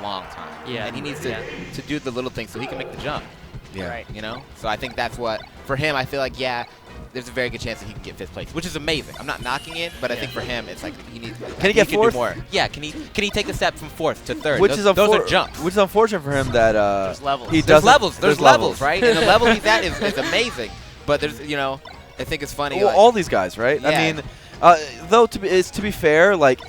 long time. Yeah. And he needs to do the little things so he can make the jump. Yeah. Right. You know? So I think that's what, for him, I feel like, there's a very good chance that he can get 5th place, which is amazing. I'm not knocking it, but I think for him, it's like he needs. Can he get 4th? Do more. Yeah. Can he take the step from 4th to 3rd? Which those is are jumps. Which is unfortunate for him that There's levels. There's levels, right? And the level he's at is amazing. But there's, I think it's funny. Well, like, all these guys, right? Yeah. I mean, though to be fair, like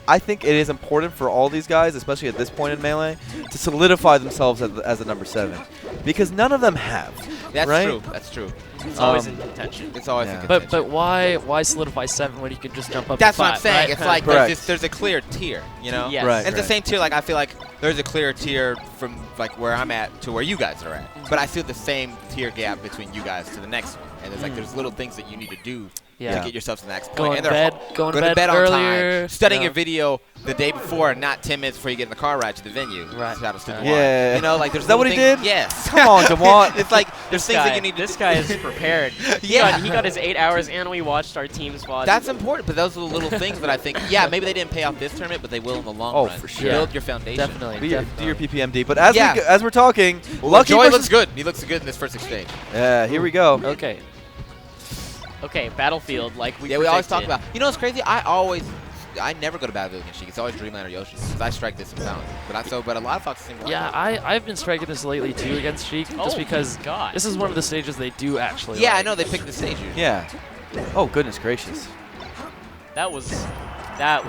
I think it is important for all these guys, especially at this point in Melee, to solidify themselves as a number 7, because none of them have. That's right? true. That's true. It's always in contention. It's always in Yeah. contention. But why solidify 7 when you can just jump up That's to 5? what I'm saying. Right? It's like Correct. there's a clear tier, Yes. Right. And the same tier, like I feel like there's a clear tier from like where I'm at to where you guys are at. But I see the same tier gap between you guys to the next one. And there's there's little things that you need to do to get yourself to the next point. Going And to they're bed, going go to bed on earlier. time, studying your video the day before, and not 10 minutes before you get in the car ride to the venue. Right. Shout out to Yeah. Dewan. Like there's Is that what he little did? things- Yes. Come on, Dewan. It's like there's things that you need to This guy is prepared. Yeah. He got his 8 hours, and we watched our team's VOD. That's important, but those are the little things that I think, maybe they didn't pay off this tournament, but they will in the long run. For sure. Build your foundation. Definitely. Do your PPMD. But as Yeah. as we're talking, Well, Lucky Joy versus looks good. He looks good in this first exchange. Yeah, here we go. Okay. Okay, Battlefield, like we We always talk predicted. about. You know what's crazy? I never go to Battlefield against Sheik. It's always Dreamland or Yoshi. Because I strike this and bounce. But a lot of foxes seem to like Yeah, it. I've been striking this lately too against Sheik, just Oh, because God. this is one of the stages they do actually. Yeah, like. I know they picked the stage usually. Yeah. Oh, goodness gracious. That was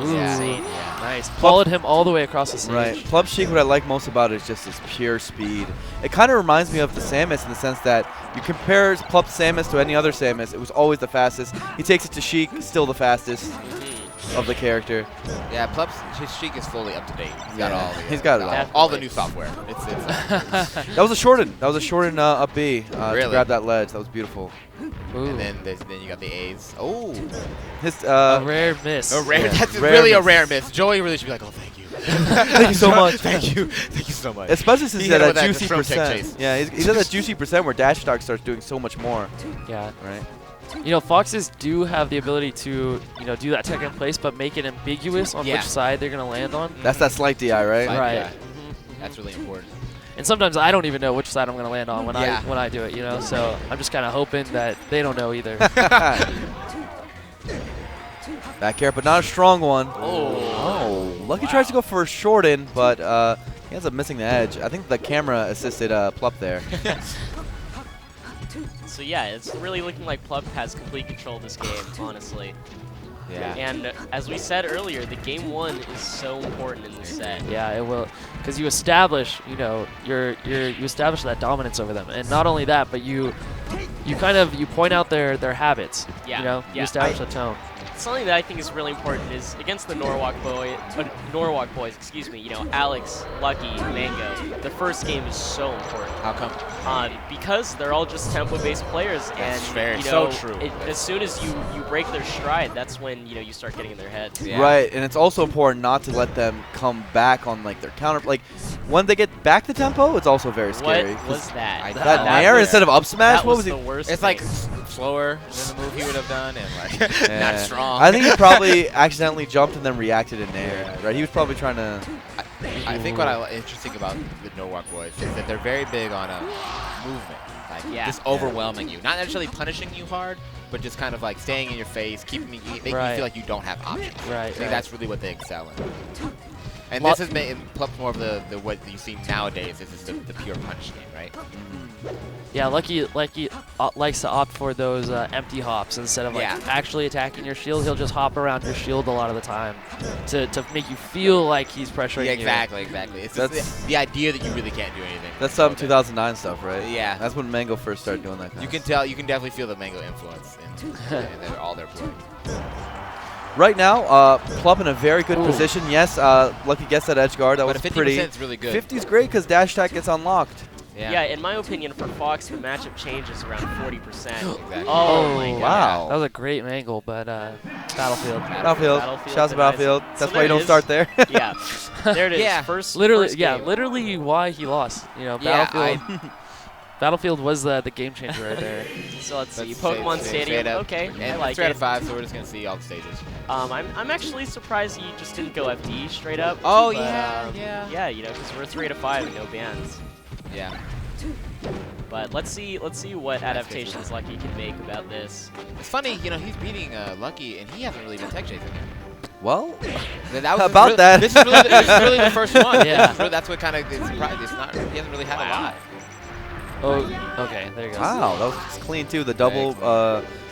Ooh. insane. Nice. Followed him all the way across the stage. Right. Plup Sheik, what I like most about it is just his pure speed. It kind of reminds me of the Samus in the sense that you compare Plup Samus to any other Samus, it was always the fastest. He takes it to Sheik, still the fastest of the character. Yeah, his Sheik is fully up to date. He's got all the, He's got it all the new software. It's That was a shorten. That was a shorten up B to Really? grab that ledge. That was beautiful. Ooh. and then you got the A's. Oh, His a rare miss. a rare. Yeah. That's Rare really a miss. rare miss. Joey really should be like, oh, thank you. Thank you so much. Thank you so much. Especially since He he's at hit it with that that juicy shrimp kick percent. chase. Yeah, he's at that juicy percent where Dash Dog starts doing so much more. Yeah. Right. You know, foxes do have the ability to, do that second place, but make it ambiguous on which side they're going to land on. That's that slight DI, right? Like, Right. yeah. That's really important. And sometimes I don't even know which side I'm going to land on when Yeah. I do it, So I'm just kind of hoping that they don't know either. Back air, but not a strong one. Oh. Lucky tries to go for a short in, but he ends up missing the edge. I think the camera assisted Plup there. So yeah, it's really looking like Plup has complete control of this game, honestly. Yeah. And as we said earlier, the game 1 is so important in this set. Yeah, it will, because you establish, you establish that dominance over them, and not only that, but you point out their habits. Yeah, You establish the tone. Something that I think is really important is against the Norwalk boys, excuse me, Alex, Lucky, Mango. The first game is so important. How come? Because they're all just tempo-based players, That's and very so true. As soon as you break their stride, that's when you start getting in their heads. Yeah. Right, and it's also important not to let them come back on like their counter. Like when they get back to tempo, it's also very scary. What was that? That nair instead of up smash? That What was was the he? worst. It's like slower than the move he would have done, and like Yeah. not strong. I think he probably accidentally jumped and then reacted in nair. Right, he was probably trying to. I think what interesting about the Norwalk boys is that they're very big on movement, like just overwhelming you, not necessarily punishing you hard, but just kind of like staying in your face, making you feel like you don't have options. Right. I think that's really what they excel in. And this is Plup more of the what you see nowadays. This is the pure punch game, right? Yeah, Lucky likes to opt for those empty hops instead of actually attacking your shield. He'll just hop around your shield a lot of the time to make you feel like he's pressuring you. Exactly. It's just the idea that you really can't do anything. That's some 2009 stuff, right? Yeah. That's when Mango first started doing that. You can tell. You can definitely feel the Mango influence in all their play. Right now, Plup in a very good position. Yes, Lucky gets that edge guard. That But was a 50% pretty. is really good. 50's great because dash attack gets unlocked. Yeah, in my opinion, for Fox, the matchup changes around 40%. Exactly. Oh my god. Wow. That was a great angle, but Battlefield. Battlefield. Shouts to Battlefield. So That's there why you it don't is. start there. Yeah. There it is. Yeah. First Literally, first yeah, game. literally why he lost. Battlefield. Battlefield was the game changer right there. So let's see. Let's Pokemon say Stadium. straight up. Okay, And I like it's 3 out it. of 5, so we're just gonna see all the stages. I'm actually surprised you just didn't go FD straight up. Oh, but, yeah. Yeah, you know, because we're 3 out of 5 and no bans. Yeah. But let's see what adaptations Lucky can make about this. It's funny, you know, he's beating Lucky, and he hasn't really been tech chasing him. Well, That was about really, that. This is really the first one. Yeah. That's what kind of surprised. It's not. He hasn't really had a lot. Oh, okay, there you go. wow, that was clean too. The double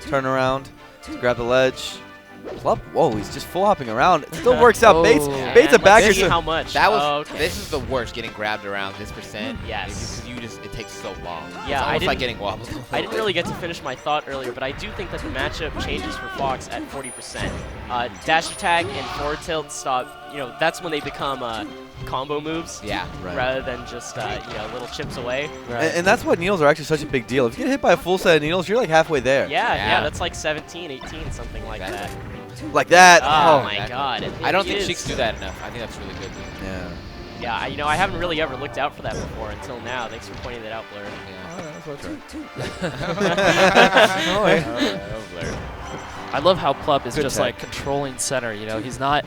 turnaround to grab the ledge. Plup, whoa, he's just full hopping around. It still works out. Oh. Bait's And a backer. let's see how much. That was. okay. This is the worst. Getting grabbed around this percent. Yes. Because it takes so long. Yeah, it's I almost like didn't- getting wobbled. I didn't really get to finish my thought earlier, but I do think that the matchup changes for Fox at 40%. Dash attack and forward tilt stop, you know, that's when they become combo moves. Yeah. Right. Rather than just, you know, little chips away. Right. And that's why needles are actually such a big deal. If you get hit by a full set of needles, you're like halfway there. Yeah, that's like 17, 18, something like that. Like that. Oh, Oh, my exactly. God. I don't It think is. Sheiks do that enough. I think that's really good. yeah. Yeah, you know, I haven't really ever looked out for that before until now. Thanks for pointing that out, Blur. I love how Plup is Good just tech. like controlling center. You know, he's not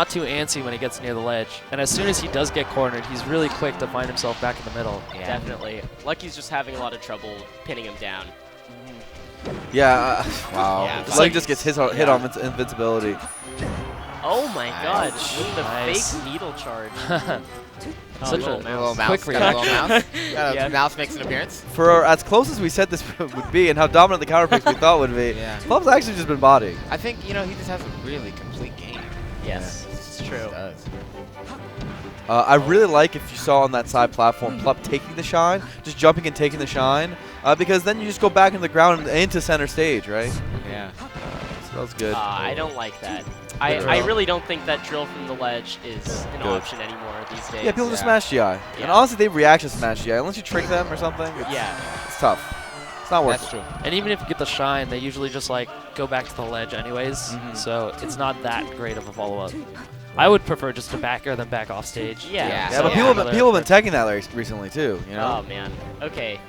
too antsy when he gets near the ledge, and as soon as he does get cornered, he's really quick to find himself back in the middle. Yeah. Definitely. Lucky's just having a lot of trouble pinning him down. Yeah. Wow. Yeah, It's like- like just gets hit on invincibility. Oh my God! Nice. With the Nice. fake needle charge. Such little a Little mouse. mouse. Quick Got a little reaction. mouse. Got a Yeah. mouse makes an appearance. For as close as we said this would be and how dominant the counter picks we thought would be, Yeah. Plup's actually just been bodying. I think, you know, he just has a really complete game. Yes, it's He true. just does. I really like if you saw on that side platform Plup taking the shine, just jumping and taking the shine, because then you just go back into the ground and into center stage, right? Yeah. So that was good. I don't like that. Good I roll. really don't think that drill from the ledge is an Good. option anymore these days. Yeah, people just Yeah. smash GI. And Yeah. honestly, they react to smash GI. Unless you trick them or something, Yeah. it's tough. It's not worth That's it. true. And even if you get the shine, they usually just like go back to the ledge anyways. Mhm. So it's not that great of a follow-up. I would prefer just to back air than back off stage. Yeah. Yeah, Yeah, but Yeah. people have been tagging that recently too, you know? Oh man. Okay.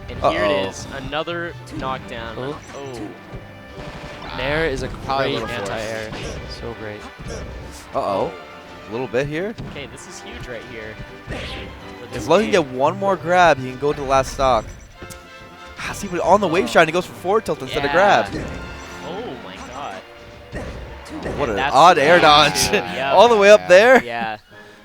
And here Uh-oh. it is, another knockdown. Oh. Oh. Nair is a Probably a great little force. anti-air. So great. Uh-oh. A little bit here. Okay, this is huge right here. for this As long as he game. can get one more grab, he can go to the last stock. Ah, see, but on the wave shine, he goes for forward tilt instead of grab. Oh my God. What an That's odd air huge, dodge. too, yeah. All the way up there. Yeah.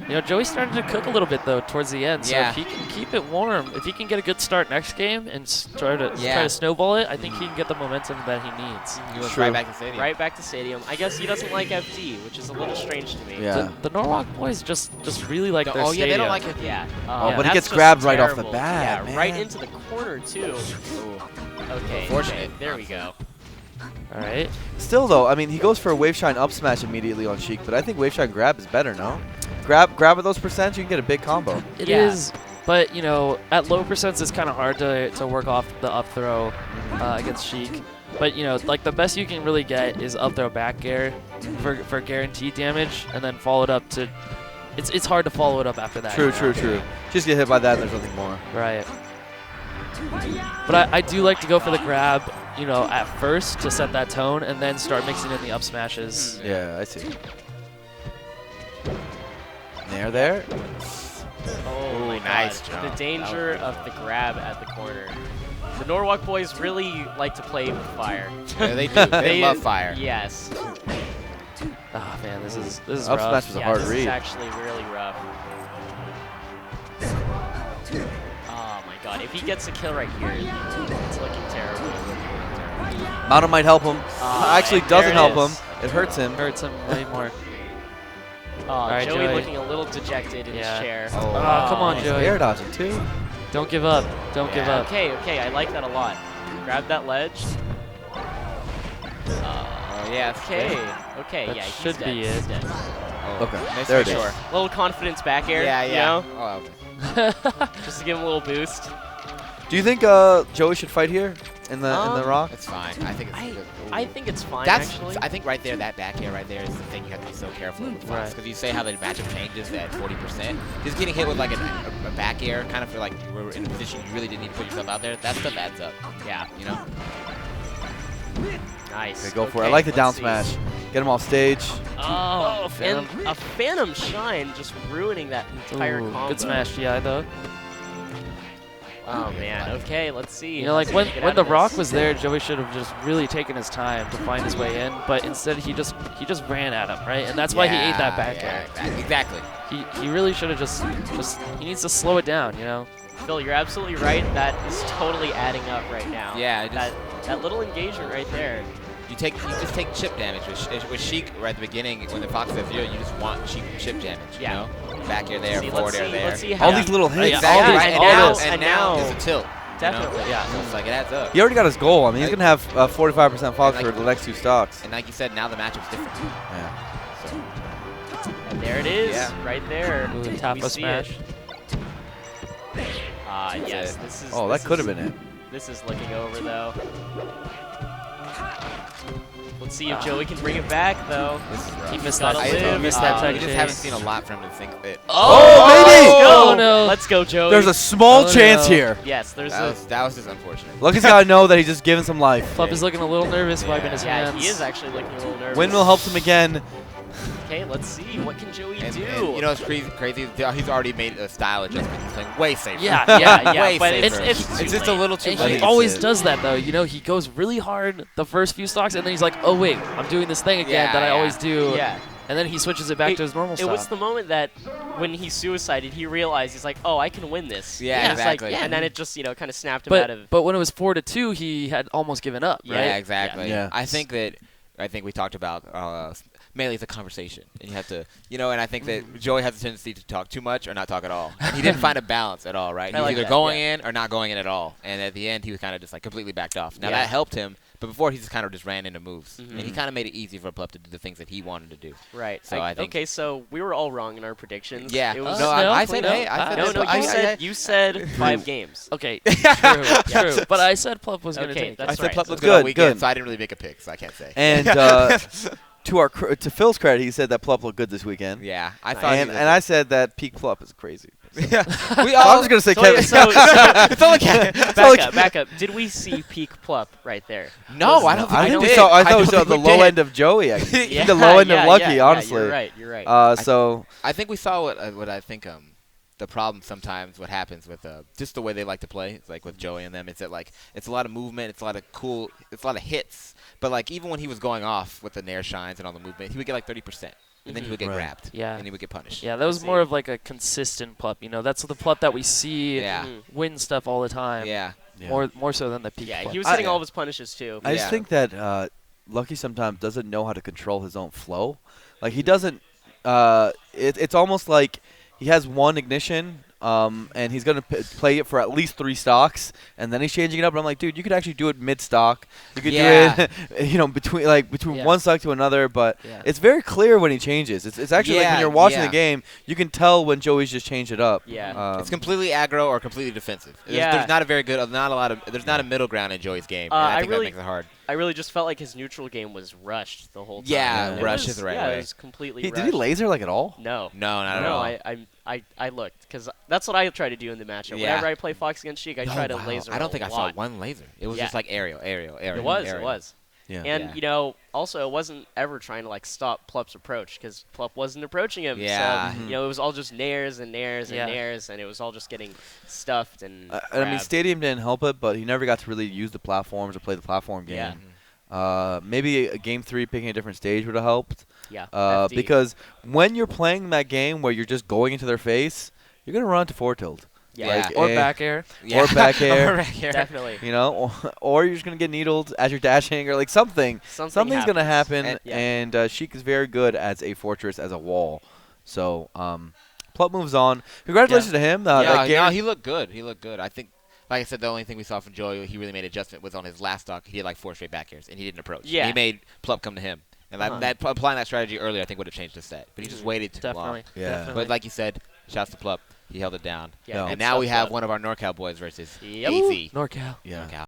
You know, Joey's starting to cook a little bit though towards the end. So Yeah. if he can keep it warm, if he can get a good start next game and try to Yeah. snowball it, I think he can get the momentum that he needs. He went True. right back to stadium. Right back to stadium. I guess he doesn't like FD, which is a little strange to me. Yeah. The Norwalk boys just really like their Oh, yeah, stadium. they don't like it. Yeah. Oh, but he that's gets just grabbed right off the terrible. bat, Yeah, right man. into the corner too. Okay. Unfortunate. Okay, there we go. All right. Still though, I mean, he goes for a wave shine up smash immediately on Sheik, but I think wave shine grab is better, no? Grab at those percents, you can get a big combo. It Yeah. is, but you know, at low percents, it's kind of hard to work off the up throw against Sheik. But you know, like the best you can really get is up throw back air for guaranteed damage, and then followed up to. It's hard to follow it up after that. True, you know? true. Just get hit by that and there's nothing more. Right. But I do like to go for the grab, you know, at first to set that tone, and then start mixing in the up smashes. Yeah, I see. There. Oh my nice God. jump. The danger of the grab at the corner. The Norwalk boys really like to play with fire. Yeah, they do. They love fire. Yes. Ah man, this is Up rough. smash was a Yeah, hard this is read. actually really rough. Oh my God. If he gets a kill right here, it's looking terrible. Mountain might help him. Actually, and doesn't there it help is. him. It hurts him. Hurts him way more. Oh, right, Joey Joey. looking a little dejected in Yeah. his chair. Oh, come on, He's Joey. air dodging too. Don't give up. Don't give up. Okay, I like that a lot. Grab that ledge. Oh, yeah. Okay, That yeah, he's should dead. be He's it. dead. Okay, Nice there for it is. sure. Little confidence back air. Yeah, yeah. You know? Oh, okay. Just to give him a little boost. Do you think Joey should fight here? in the rock? It's fine. I think it's good. I think it's fine, That's, actually. I think right there, that back air right there is the thing you have to be so careful with Fox. Because you say how the matchup changes at 40%. Just getting hit with like a back air, kind of feel like we're in a position you really didn't need to put yourself out there. That stuff adds up. Yeah. You know? Nice. Okay, go for it. I like the down smash. Get him off stage. Oh, Phantom. and a Phantom Shine just ruining that entire combo. Good smash GI though. Oh man. Okay, let's see. You know, like when the rock was there, Joey should have just really taken his time to find his way in, but instead he just ran at him, right? And that's why he ate that back air. Exactly. He really should have just he needs to slow it down, you know. Phil, you're absolutely right. That is totally adding up right now. Yeah. That little engagement right there. You just take chip damage with Sheik right at the beginning when the Fox is 0. You just want Sheik chip damage. You know, back air there, forward air there. Let's see how All these little hits. Exactly. Yeah, And now is a tilt. Definitely. You know? Yeah. So it's like it adds up. He already got his goal. I mean, he's gonna have 45% Fox for the next 2 stocks. And like you said, now the matchup's different. Yeah. So. And there it is, right there. Ooh, We tap a see smash. it. Yes, this is. Oh, that could have been it. This is looking over though. Let's see if Joey can bring it back though. This is rough. He missed Gotta that. live. Missed that We tech just chase. haven't seen a lot from him to think that. Oh, maybe! Oh no! Let's go, Joey. There's a small Oh, chance no. here. Yes, there's That was just unfortunate. Lucky's gotta know that he's just giving some life. Plup is looking a little nervous, wiping his Yeah, hands. he is actually looking a little nervous. Windmill helps him again. Okay, let's see. What can Joey do? And you know what's crazy? He's already made a style adjustment. He's playing way safer. Yeah, Way but safer. it's just a little too And late. he always does that though. You know, he goes really hard the first few stocks, and then he's like, "Oh wait, I'm doing this thing again that I always do." Yeah. And then he switches it back to his normal It style. was the moment that when he suicided, he realized he's like, "Oh, I can win this." Yeah, It's like, exactly. and then it just kind of snapped him out of. But when it was 4-2, he had almost given up, right? Yeah, exactly. Yeah. I think we talked about Melee's a conversation, and you have to, and I think that Joey has a tendency to talk too much or not talk at all. And he didn't find a balance at all, right? He was either going in or not going in at all. And at the end, he was kind of just like completely backed off. Now that helped him, but before he just kind of just ran into moves, and he kind of made it easy for Plup to do the things that he wanted to do. Right. So I think. Okay, so we were all wrong in our predictions. Yeah. It was, I said, hey, you said 5 games. Okay, true. But I said Plup was going to Okay, take that's it. I said right. Plup It was looked good all good, weekend, good. so I didn't really make a pick, so I can't say. And to Phil's credit, he said that Plup looked good this weekend. Yeah, I thought. And I said that peak Plup is crazy. Yeah, I was gonna say Kevin. It's only Kevin. Back up. Did we see peak Plup right there? No, I don't think I we think we did. saw. I thought don't we saw think the we low did. end of Joey. Yeah, The low end of Lucky, yeah, honestly. You're right. So I think we saw what I think the problem sometimes what happens with just the way they like to play, it's like with Joey and them, it's that like it's a lot of movement, it's a lot of hits, but like even when he was going off with the nair shines and all the movement, he would get like 30%. And then he would get grabbed. Yeah. And he would get punished. Yeah, that was more of like a consistent Plup. You know, that's the Plup that we see win stuff all the time. Yeah. More so than the peak Yeah, Plup. he was hitting all of his punishes too. I just think that Lucky sometimes doesn't know how to control his own flow. Like he doesn't. It's almost like he has one ignition. And he's going to play it for at least 3 stocks, and then he's changing it up. And I'm like, dude, you could actually do it mid-stock. You could do it, between one stock to another. But it's very clear when he changes. It's actually like when you're watching the game, you can tell when Joey's just changed it up. Yeah, it's completely aggro or completely defensive. There's not a very good, there's not a middle ground in Joey's game. And I think that makes it hard. I really just felt like his neutral game was rushed the whole time. Yeah, rush is the right way. Yeah, it was completely rushed. Did he laser like at all? No. No, not at all. I looked because that's what I try to do in the matchup. Yeah. Whenever I play Fox against Sheik, I try to laser. I don't think I saw lot. one laser. It was just like aerial. It was. Yeah. And also it wasn't ever trying to like stop Plup's approach because Plup wasn't approaching him. Yeah. So it was all just nairs and nairs and nairs, and it was all just getting stuffed and. I mean, Stadium didn't help it, but he never got to really use the platforms or play the platform game. Yeah. Maybe a game 3 picking a different stage would have helped. Yeah. Because when you're playing that game where you're just going into their face, you're gonna run to forward tilt. Yeah. Or back air. Or back air. Definitely. Or you're just gonna get needled as you're dashing, or like something's gonna happen. And Sheik is very good as a fortress, as a wall. So Plup moves on. Congratulations to him. He looked good. I think, like I said, the only thing we saw from Joey, he really made adjustment was on his last stock. He had like 4 straight back airs, and he didn't approach. Yeah. He made Plup come to him. And applying that strategy earlier, I think, would have changed the set. But he just waited too long. Yeah. But like you said, shouts to Plup. He held it down. Yeah, and now we have one of our NorCal boys versus AZ. NorCal. Yeah.